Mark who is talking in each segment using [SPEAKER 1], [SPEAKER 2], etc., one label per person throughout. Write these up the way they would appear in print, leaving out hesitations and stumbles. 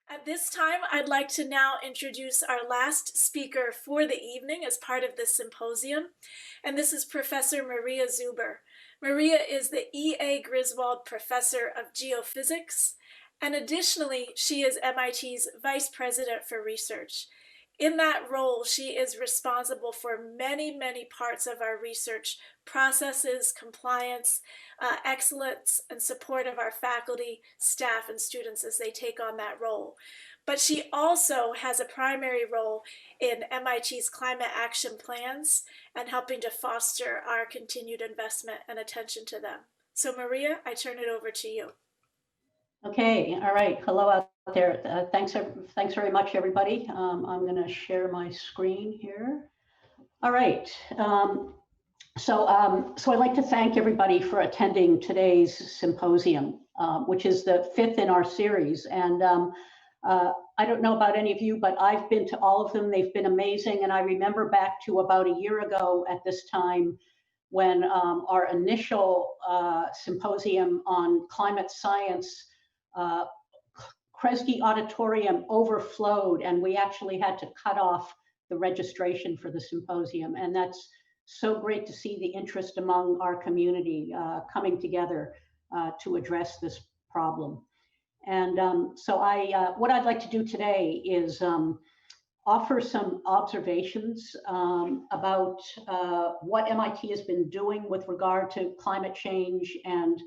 [SPEAKER 1] At this time, I'd like to now introduce our last speaker for the evening as part of this symposium, and this is Professor Maria Zuber. Maria is the E.A. Griswold Professor of Geophysics, and additionally, she is MIT's Vice President for Research. In that role, she is responsible for many parts of our research processes, compliance, excellence, and support of our faculty, staff, and students as they take on that role. But she also has a primary role in MIT's climate action plans and helping to foster our continued investment and attention to them. So Maria, I turn it over to you.
[SPEAKER 2] Okay, all right. Hello out there. Thanks very much, everybody. I'm going to share my screen here. All right. So I'd like to thank everybody for attending today's symposium, which is the 5th in our series. And I don't know about any of you, but I've been to all of them. They've been amazing. And I remember back to about a year ago at this time when our initial symposium on climate science, Kresge Auditorium overflowed, and we actually had to cut off the registration for the symposium. And that's so great to see the interest among our community coming together to address this problem. And so what I'd like to do today is offer some observations about what MIT has been doing with regard to climate change and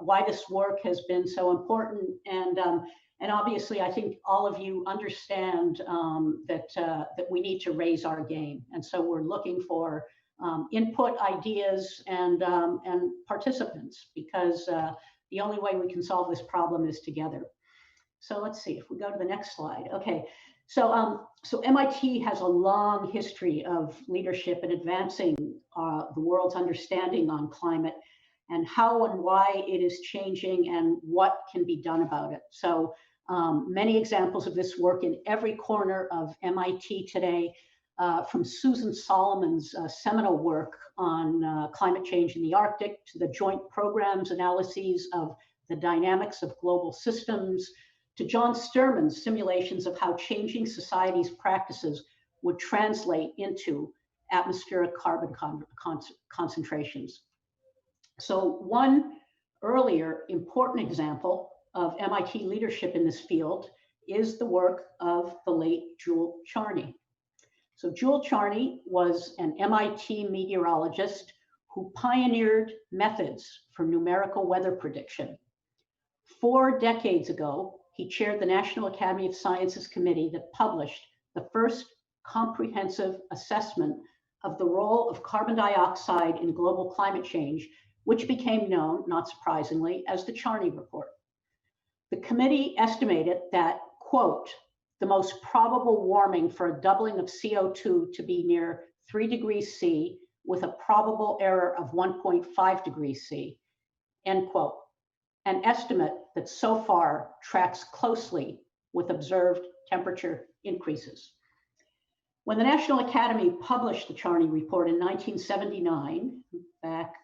[SPEAKER 2] why this work has been so important. And obviously, I think all of you understand that we need to raise our game. And so we're looking for input, ideas, and participants, because the only way we can solve this problem is together. So let's see if we go to the next slide. Okay, so MIT has a long history of leadership in advancing the world's understanding on climate and how and why it is changing and what can be done about it. So many examples of this work in every corner of MIT today, from Susan Solomon's seminal work on climate change in the Arctic to the joint programs analyses of the dynamics of global systems, to John Sterman's simulations of how changing society's practices would translate into atmospheric carbon concentrations. So one earlier important example of MIT leadership in this field is the work of the late Jule Charney. So Jule Charney was an MIT meteorologist who pioneered methods for numerical weather prediction. 4 decades ago, he chaired the National Academy of Sciences committee that published the first comprehensive assessment of the role of carbon dioxide in global climate change, which became known, not surprisingly, as the Charney Report. The committee estimated that, quote, the most probable warming for a doubling of CO2 to be near 3 degrees C with a probable error of 1.5 degrees C, end quote. An estimate that so far tracks closely with observed temperature increases. When the National Academy published the Charney Report in 1979, back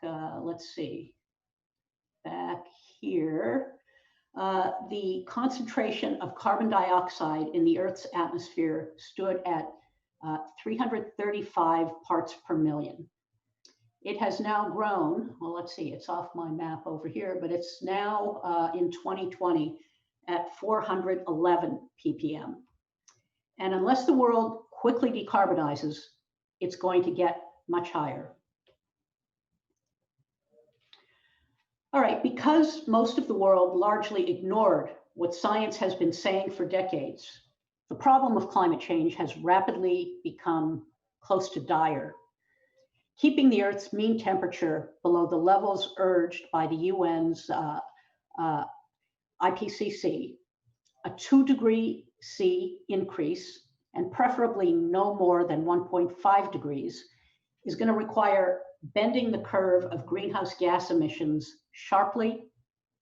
[SPEAKER 2] here, the concentration of carbon dioxide in the Earth's atmosphere stood at 335 parts per million. It has now grown, well, let's see, it's off my map over here, but it's now in 2020 at 411 ppm. And unless the world quickly decarbonizes, it's going to get much higher. All right, because most of the world largely ignored what science has been saying for decades, the problem of climate change has rapidly become close to dire. Keeping the Earth's mean temperature below the levels urged by the UN's IPCC, a 2 degree C increase, and preferably no more than 1.5 degrees, is going to require bending the curve of greenhouse gas emissions sharply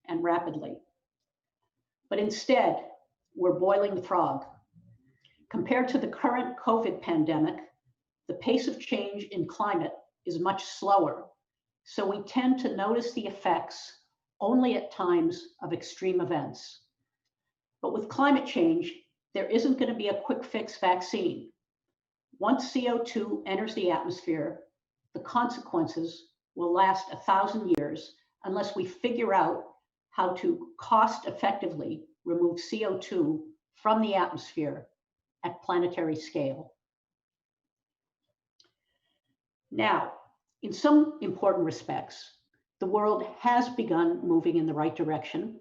[SPEAKER 2] and rapidly. But instead, we're boiling the frog. Compared to the current COVID pandemic, the pace of change in climate is much slower, so we tend to notice the effects only at times of extreme events. But with climate change, there isn't going to be a quick fix vaccine. Once CO2 enters the atmosphere, the consequences will last 1,000 years unless we figure out how to cost effectively remove CO2 from the atmosphere at planetary scale. Now, in some important respects, the world has begun moving in the right direction,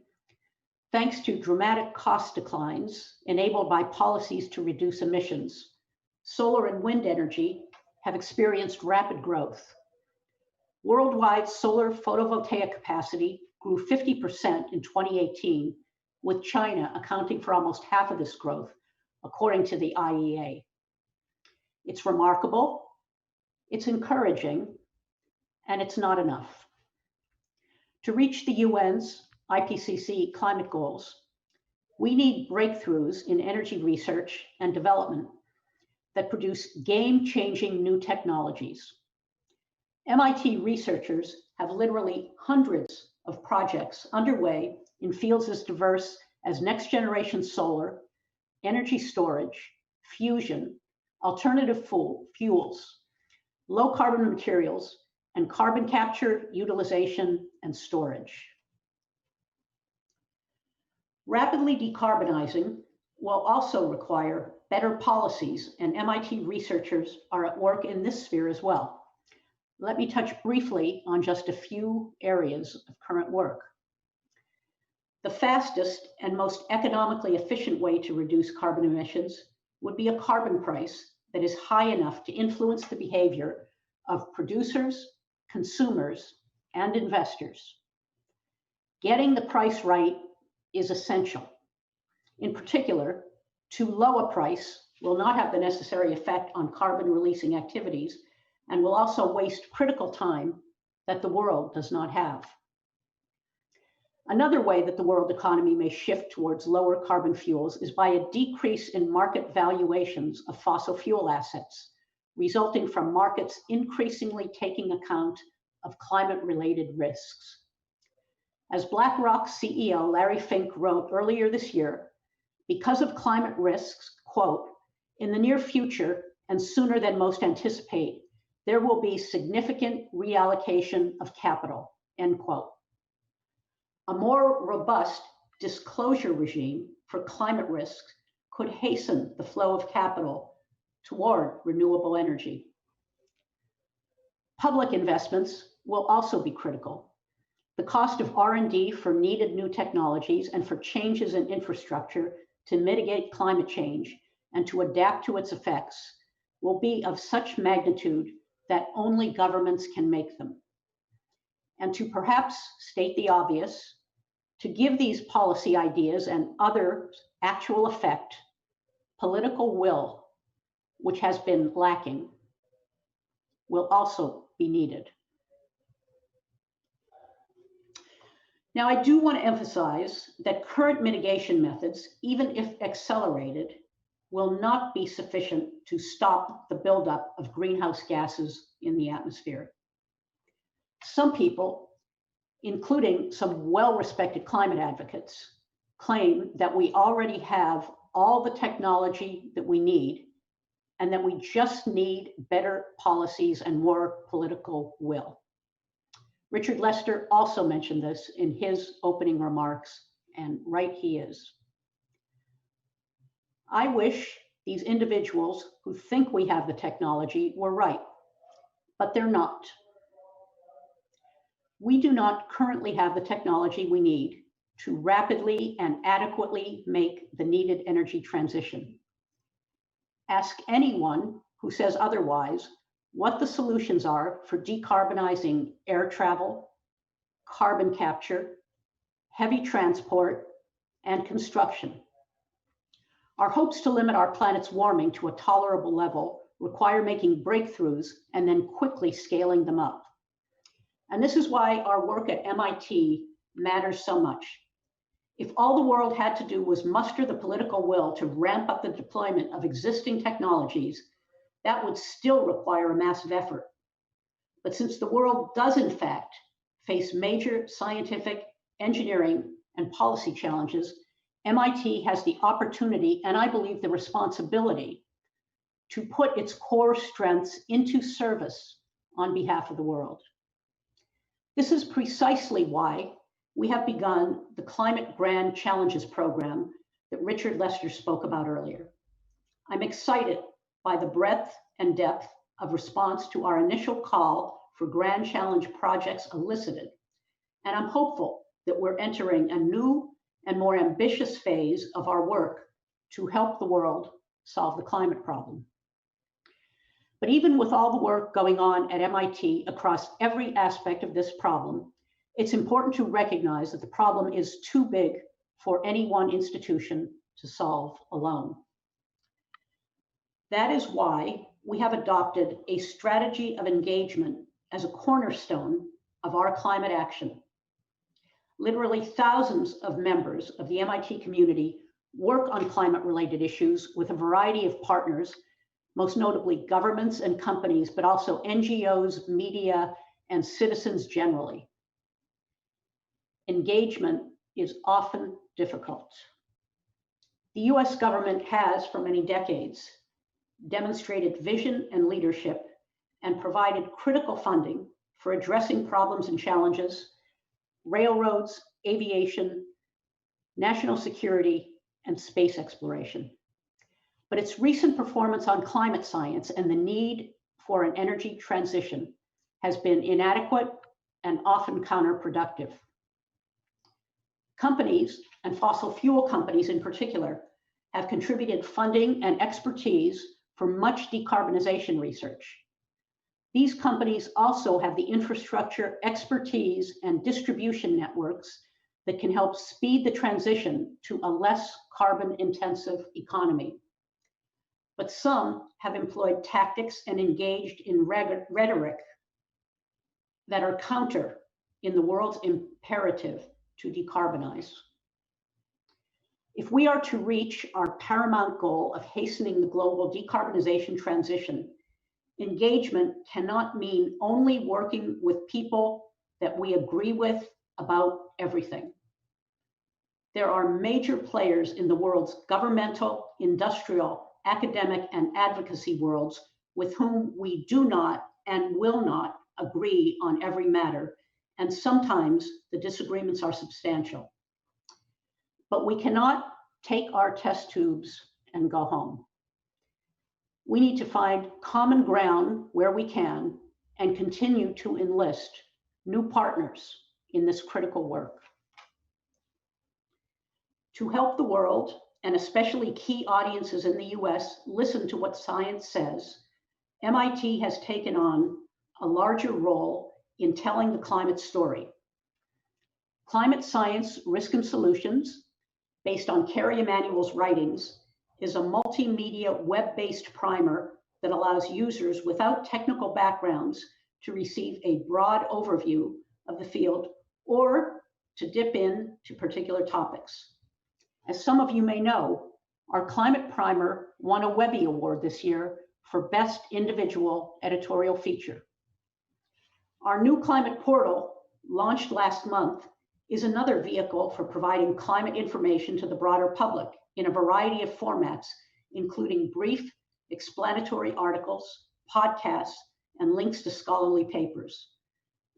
[SPEAKER 2] thanks to dramatic cost declines enabled by policies to reduce emissions. Solar and wind energy have experienced rapid growth. Worldwide solar photovoltaic capacity grew 50% in 2018, with China accounting for almost half of this growth, according to the IEA. It's remarkable, it's encouraging, and it's not enough. To reach the UN's IPCC climate goals, we need breakthroughs in energy research and development that produce game-changing new technologies. MIT researchers have literally hundreds of projects underway in fields as diverse as next-generation solar, energy storage, fusion, alternative fuels, low-carbon materials, and carbon capture, utilization, and storage. Rapidly decarbonizing will also require better policies, and MIT researchers are at work in this sphere as well. Let me touch briefly on just a few areas of current work. The fastest and most economically efficient way to reduce carbon emissions would be a carbon price that is high enough to influence the behavior of producers, consumers, and investors. Getting the price right is essential. In particular, too low a price will not have the necessary effect on carbon releasing activities and will also waste critical time that the world does not have. Another way that the world economy may shift towards lower carbon fuels is by a decrease in market valuations of fossil fuel assets, resulting from markets increasingly taking account of climate-related risks. As BlackRock's CEO Larry Fink wrote earlier this year, because of climate risks, quote, in the near future and sooner than most anticipate, there will be significant reallocation of capital, end quote. A more robust disclosure regime for climate risks could hasten the flow of capital toward renewable energy. Public investments will also be critical. The cost of R&D for needed new technologies and for changes in infrastructure to mitigate climate change and to adapt to its effects will be of such magnitude that only governments can make them. And to perhaps state the obvious, to give these policy ideas and other actual effect, political will, which has been lacking, will also be needed. Now, I do want to emphasize that current mitigation methods, even if accelerated, will not be sufficient to stop the buildup of greenhouse gases in the atmosphere. Some people, including some well-respected climate advocates, claim that we already have all the technology that we need and that we just need better policies and more political will. Richard Lester also mentioned this in his opening remarks, and right he is. I wish these individuals who think we have the technology were right, but they're not. We do not currently have the technology we need to rapidly and adequately make the needed energy transition. Ask anyone who says otherwise what the solutions are for decarbonizing air travel, carbon capture, heavy transport, and construction. Our hopes to limit our planet's warming to a tolerable level require making breakthroughs and then quickly scaling them up. And this is why our work at MIT matters so much. If all the world had to do was muster the political will to ramp up the deployment of existing technologies, that would still require a massive effort. But since the world does in fact face major scientific, engineering, and policy challenges, MIT has the opportunity, and I believe the responsibility, to put its core strengths into service on behalf of the world. This is precisely why we have begun the Climate Grand Challenges program that Richard Lester spoke about earlier. I'm excited by the breadth and depth of response to our initial call for Grand Challenge projects elicited, and I'm hopeful that we're entering a new and more ambitious phase of our work to help the world solve the climate problem. But even with all the work going on at MIT across every aspect of this problem, it's important to recognize that the problem is too big for any one institution to solve alone. That is why we have adopted a strategy of engagement as a cornerstone of our climate action. Literally thousands of members of the MIT community work on climate-related issues with a variety of partners, most notably governments and companies, but also NGOs, media, and citizens generally. Engagement is often difficult. The US government has, for many decades, demonstrated vision and leadership and provided critical funding for addressing problems and challenges, railroads, aviation, national security, and space exploration. But its recent performance on climate science and the need for an energy transition has been inadequate and often counterproductive. Companies, and fossil fuel companies in particular, have contributed funding and expertise for much decarbonization research. These companies also have the infrastructure, expertise, and distribution networks that can help speed the transition to a less carbon-intensive economy. But some have employed tactics and engaged in rhetoric that are counter in the world's imperative to decarbonize. If we are to reach our paramount goal of hastening the global decarbonization transition, engagement cannot mean only working with people that we agree with about everything. There are major players in the world's governmental, industrial, academic, and advocacy worlds with whom we do not and will not agree on every matter, and sometimes the disagreements are substantial. But we cannot take our test tubes and go home. We need to find common ground where we can and continue to enlist new partners in this critical work. To help the world, and especially key audiences in the US, listen to what science says, MIT has taken on a larger role in telling the climate story. Climate Science, Risk and Solutions, based on Carrie Emanuel's writings, is a multimedia web-based primer that allows users without technical backgrounds to receive a broad overview of the field or to dip in to particular topics. As some of you may know, our climate primer won a Webby Award this year for Best Individual Editorial Feature. Our new climate portal, launched last month, is another vehicle for providing climate information to the broader public in a variety of formats, including brief, explanatory articles, podcasts, and links to scholarly papers.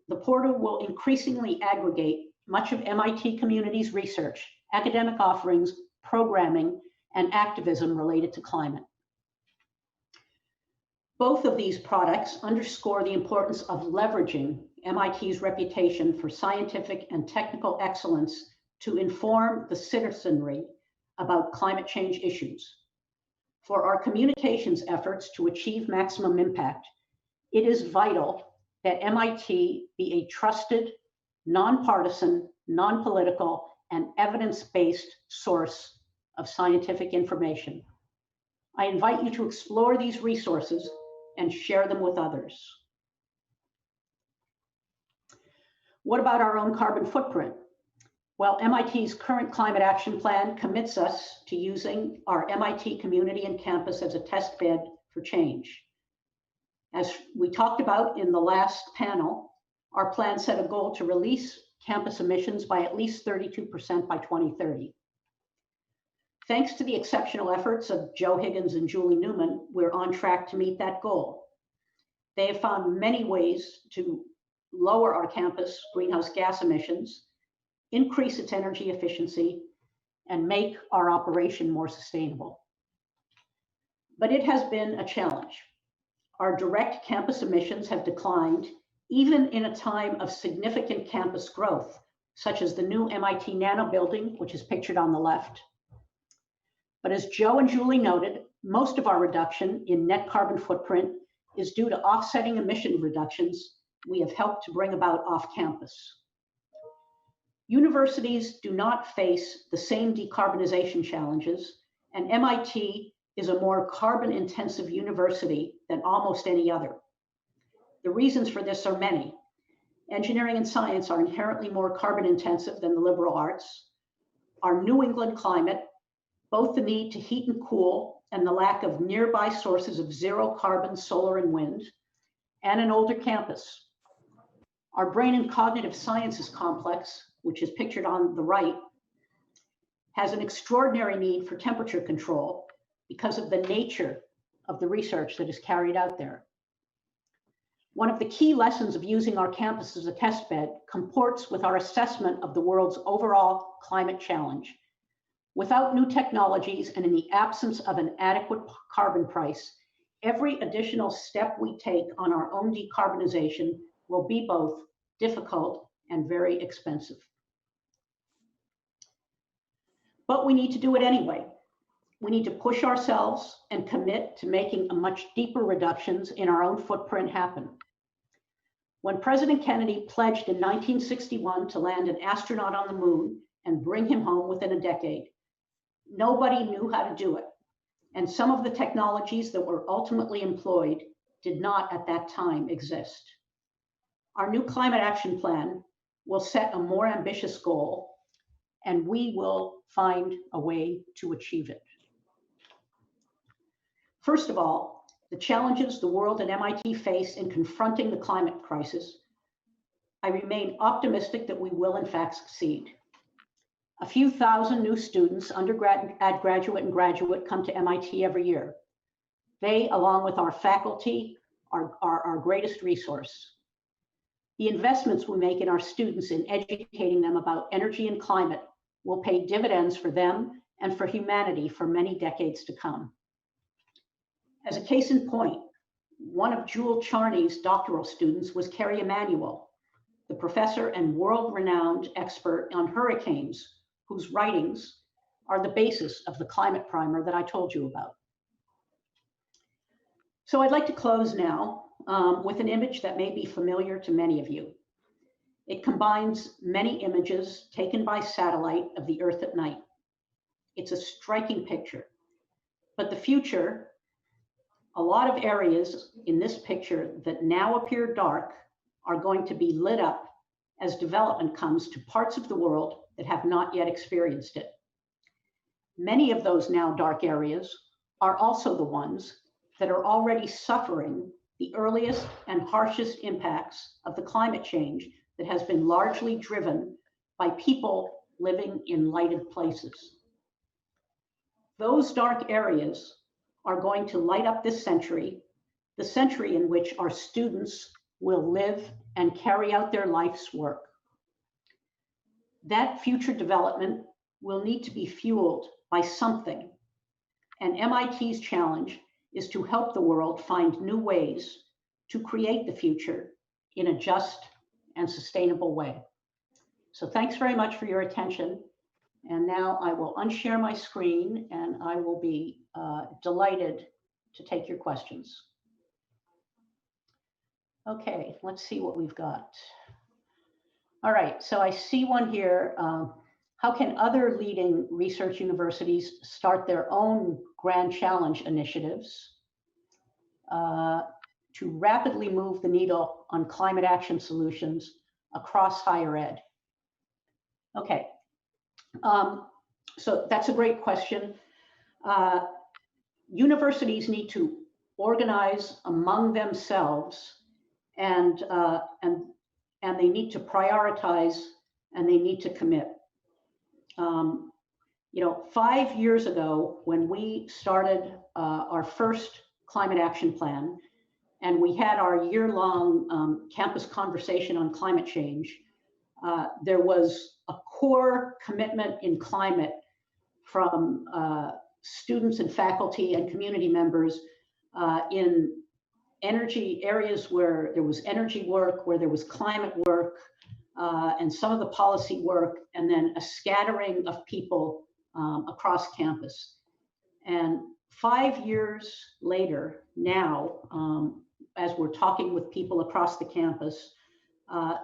[SPEAKER 2] The portal will increasingly aggregate much of MIT community's research, academic offerings, programming, and activism related to climate. Both of these products underscore the importance of leveraging MIT's reputation for scientific and technical excellence to inform the citizenry about climate change issues. For our communications efforts to achieve maximum impact, it is vital that MIT be a trusted, nonpartisan, non-political, and evidence-based source of scientific information. I invite you to explore these resources and share them with others. What about our own carbon footprint? Well, MIT's current climate action plan commits us to using our MIT community and campus as a test bed for change. As we talked about in the last panel, our plan set a goal to reduce campus emissions by at least 32% by 2030. Thanks to the exceptional efforts of Joe Higgins and Julie Newman, we're on track to meet that goal. They have found many ways to lower our campus greenhouse gas emissions, increase its energy efficiency, and make our operation more sustainable. But it has been a challenge. Our direct campus emissions have declined even in a time of significant campus growth, such as the new MIT Nano building, which is pictured on the left. But as Joe and Julie noted, most of our reduction in net carbon footprint is due to offsetting emission reductions we have helped to bring about off campus. Universities do not face the same decarbonization challenges, and MIT is a more carbon-intensive university than almost any other. The reasons for this are many. Engineering and science are inherently more carbon-intensive than the liberal arts. Our New England climate, both the need to heat and cool and the lack of nearby sources of zero carbon solar and wind, and an older campus. Our brain and cognitive sciences complex, which is pictured on the right, has an extraordinary need for temperature control because of the nature of the research that is carried out there. One of the key lessons of using our campus as a testbed comports with our assessment of the world's overall climate challenge. Without new technologies and in the absence of an adequate carbon price, every additional step we take on our own decarbonization will be both difficult and very expensive. But we need to do it anyway. We need to push ourselves and commit to making a much deeper reductions in our own footprint happen. When President Kennedy pledged in 1961 to land an astronaut on the moon and bring him home within a decade, nobody knew how to do it. And some of the technologies that were ultimately employed did not at that time exist. Our new climate action plan will set a more ambitious goal, and we will find a way to achieve it. First of all, the challenges the world and MIT face in confronting the climate crisis, I remain optimistic that we will in fact succeed. A few thousand new students, undergrad, graduate, and graduate, come to MIT every year. They, along with our faculty, are our greatest resource. The investments we make in our students in educating them about energy and climate will pay dividends for them and for humanity for many decades to come. As a case in point, one of Jewel Charney's doctoral students was Kerry Emanuel, the professor and world-renowned expert on hurricanes, whose writings are the basis of the climate primer that I told you about. So I'd like to close now with an image that may be familiar to many of you. It combines many images taken by satellite of the Earth at night. It's a striking picture, but the future, a lot of areas in this picture that now appear dark are going to be lit up as development comes to parts of the world that have not yet experienced it. Many of those now dark areas are also the ones that are already suffering the earliest and harshest impacts of the climate change that has been largely driven by people living in lighted places. Those dark areas are going to light up this century, the century in which our students will live and carry out their life's work. That future development will need to be fueled by something, and MIT's challenge is to help the world find new ways to create the future in a just and sustainable way. So thanks very much for your attention. And now I will unshare my screen and I will be delighted to take your questions. Okay, let's see what we've got. All right, so I see one here. How can other leading research universities start their own grand challenge initiatives to rapidly move the needle on climate action solutions across higher ed? Okay, so that's a great question. Universities need to organize among themselves, and they need to prioritize, and they need to commit. You know, 5 years ago, when we started our first climate action plan, and we had our year-long campus conversation on climate change, there was a core commitment in climate from students and faculty and community members in energy areas where there was energy work, where there was climate work, and some of the policy work, and then a scattering of people across campus. And 5 years later, now, as we're talking with people across the campus,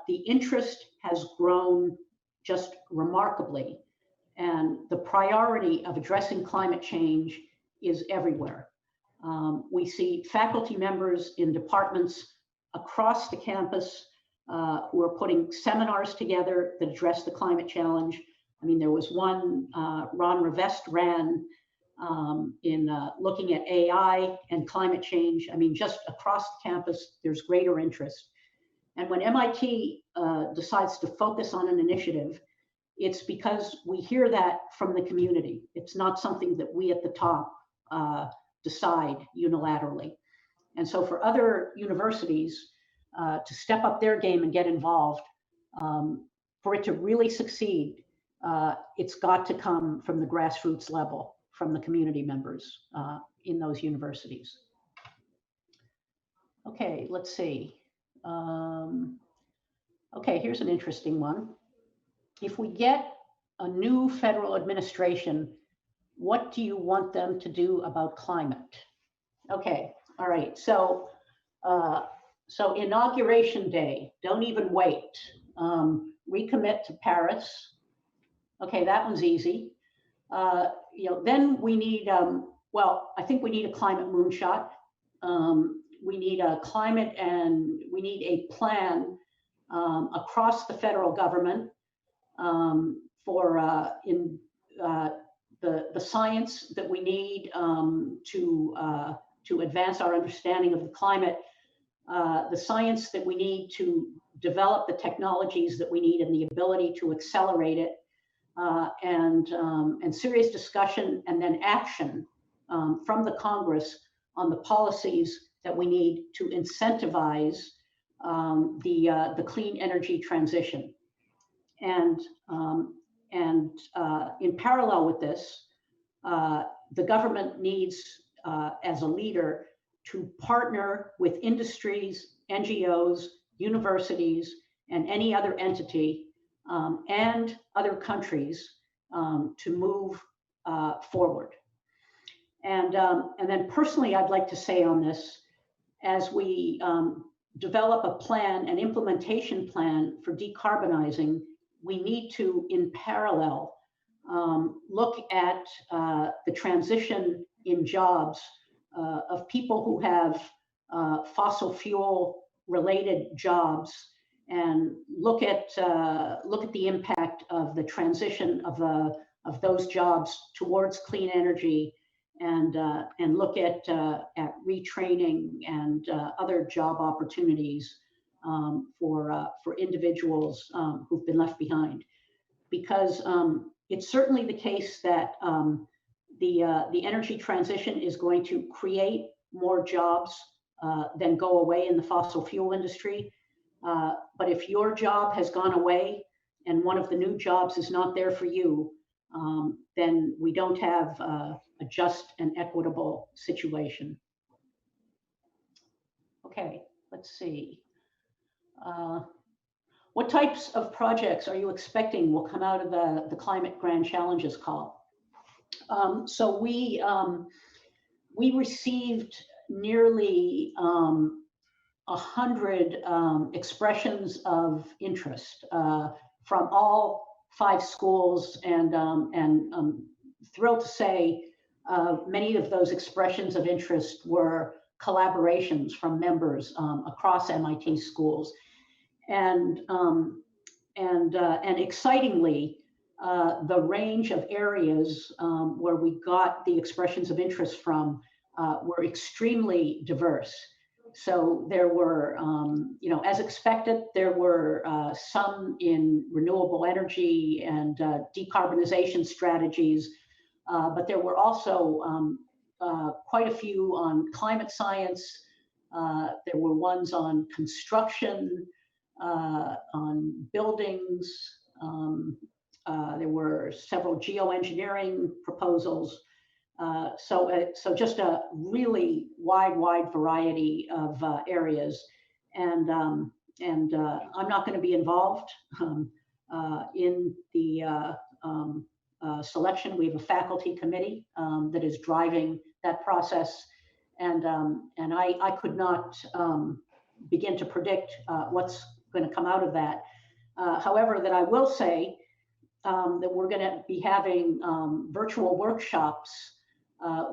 [SPEAKER 2] the interest has grown just remarkably. And the priority of addressing climate change is everywhere. We see faculty members in departments across the campus who are putting seminars together that address the climate challenge. I mean, there was one Ron Rivest ran in looking at AI and climate change. I mean, just across the campus, there's greater interest. And when MIT decides to focus on an initiative, it's because we hear that from the community. It's not something that we at the top decide unilaterally. And so for other universities to step up their game and get involved, for it to really succeed, it's got to come from the grassroots level, from the community members in those universities. Okay, let's see. Okay, here's an interesting one. If we get a new federal administration, what do you want them to do about climate? Okay, all right. So inauguration day, don't even wait. Recommit to Paris. Okay, that one's easy. You know, then we need, well, I think we need a climate moonshot. We need a climate, and we need a plan across the federal government for the science that we need to advance our understanding of the climate, the science that we need to develop the technologies that we need and the ability to accelerate it, and serious discussion and then action from the Congress on the policies that we need to incentivize the clean energy transition. And in parallel with this, the government needs, as a leader, to partner with industries, NGOs, universities, and any other entity and other countries to move forward. And then personally, I'd like to say on this, as we develop a plan, an implementation plan for decarbonizing, we need to, in parallel, look at the transition in jobs of people who have fossil fuel related jobs, and look at the impact of the transition of those jobs towards clean energy, and look at retraining and other job opportunities for individuals who've been left behind. Because it's certainly the case that the energy transition is going to create more jobs than go away in the fossil fuel industry. But if your job has gone away and one of the new jobs is not there for you, then we don't have a just and equitable situation. Okay, let's see. What types of projects are you expecting will come out of the Climate Grand Challenges call? So we received nearly 100 expressions of interest from all 5 schools, and thrilled to say many of those expressions of interest were collaborations from members across MIT schools, and excitingly, the range of areas where we got the expressions of interest from were extremely diverse. So there were, as expected, there were some in renewable energy and decarbonization strategies, but there were also quite a few on climate science. There were ones on construction, on buildings. There were several geoengineering proposals. So just a really wide variety of areas, and I'm not going to be involved in the selection. We have a faculty committee that is driving that process, and I could not begin to predict what's going to come out of that. However, that I will say that we're going to be having virtual workshops.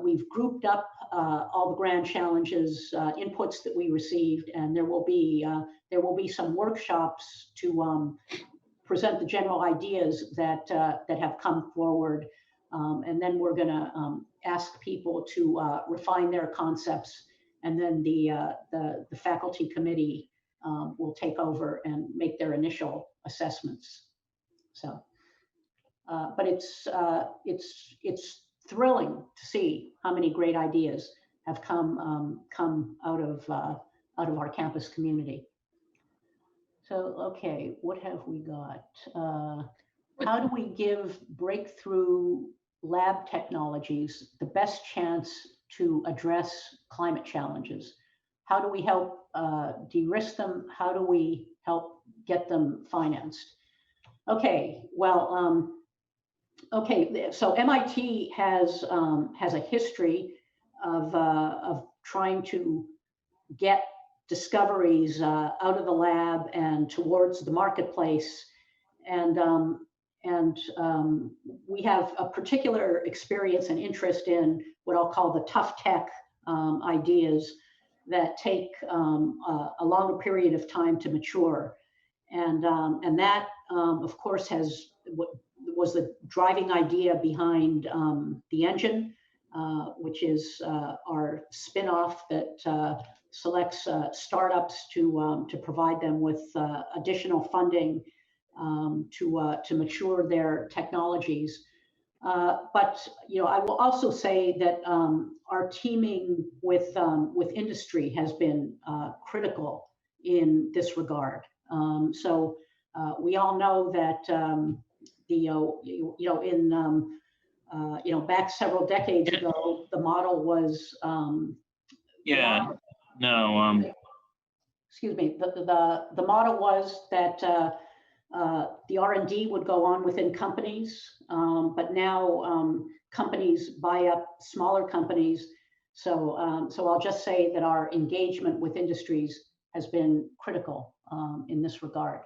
[SPEAKER 2] We've grouped up all the grand challenges, inputs that we received, and there will be some workshops to present the general ideas that have come forward, and then we're going to ask people to refine their concepts, and then the faculty committee will take over and make their initial assessments. So, but it's thrilling to see how many great ideas have come out of our campus community. So, okay, what have we got? How do we give breakthrough lab technologies the best chance to address climate challenges? How do we help de-risk them? How do we help get them financed? Okay, well, okay, so MIT has a history of trying to get discoveries out of the lab and towards the marketplace, and we have a particular experience and interest in what I'll call the tough tech ideas that take a longer period of time to mature, and that of course was the driving idea behind the engine, which is our spin-off that selects startups to provide them with additional funding to mature their technologies. But I will also say that our teaming with industry has been critical in this regard. So we all know that back several decades ago, the model was excuse me, the model was that the R&D would go on within companies, but now companies buy up smaller companies. So I'll just say that our engagement with industries has been critical in this regard.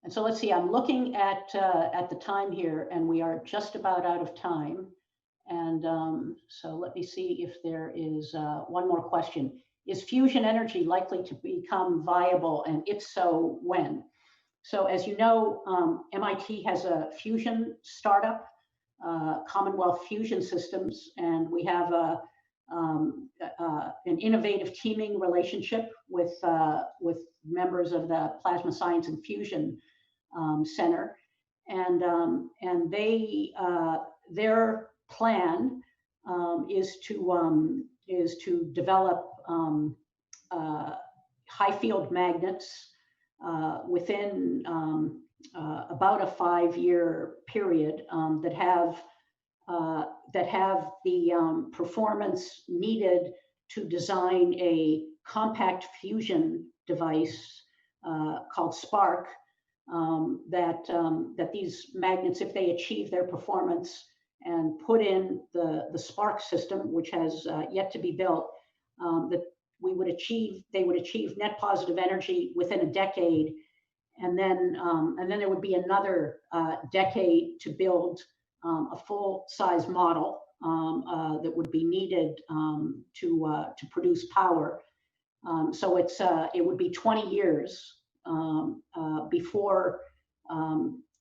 [SPEAKER 2] And so let's see, I'm looking at the time here, and we are just about out of time. And so let me see if there is one more question. Is fusion energy likely to become viable, and if so, when? So as you know, MIT has a fusion startup, Commonwealth Fusion Systems, and we have an innovative teaming relationship with members of the Plasma Science and Fusion Center, and they their plan is to develop high field magnets within about a 5-year period that have the performance needed to design a compact fusion device called Spark. That these magnets, if they achieve their performance and put in the Spark system, which has yet to be built, that they would achieve net positive energy within a decade, and then there would be another decade to build a full-size model that would be needed to produce power. So it would be 20 years before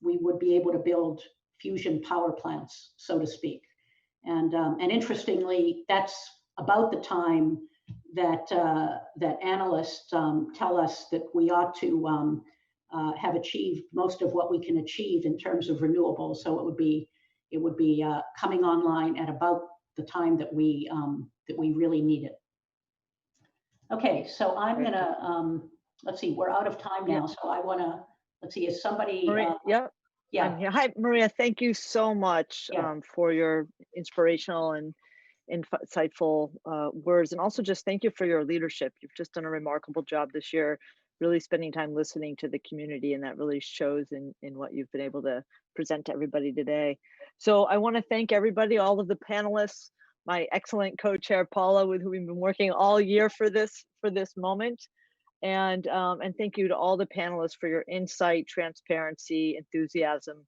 [SPEAKER 2] we would be able to build fusion power plants, so to speak. And interestingly, that's about the time that analysts tell us that we ought to have achieved most of what we can achieve in terms of renewables. So it would be coming online at about the time that we really need it. Okay, so I'm gonna let's see, we're out of time now, so I wanna, let's see, is somebody
[SPEAKER 3] Maria, yep, I'm
[SPEAKER 2] yeah,
[SPEAKER 3] here. Hi, Maria. Thank you so much
[SPEAKER 2] yeah.
[SPEAKER 3] for your inspirational and insightful words, and also just thank you for your leadership. You've just done a remarkable job this year, really spending time listening to the community, and that really shows in what you've been able to present to everybody today. So I want to thank everybody, all of the panelists, my excellent co-chair Paula, with who we've been working all year for this moment. And thank you to all the panelists for your insight, transparency, enthusiasm,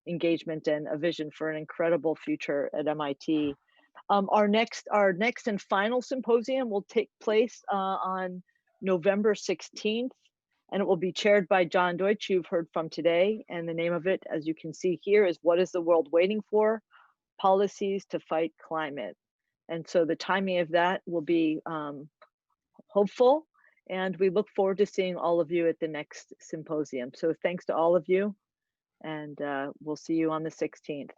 [SPEAKER 3] engagement, and a vision for an incredible future at MIT. Our next and final symposium will take place on November 16th, and it will be chaired by John Deutsch, you've heard from today. And the name of it, as you can see here, is What is the World Waiting For? Policies to Fight Climate. And so the timing of that will be hopeful, and we look forward to seeing all of you at the next symposium. So thanks to all of you, and we'll see you on the 16th.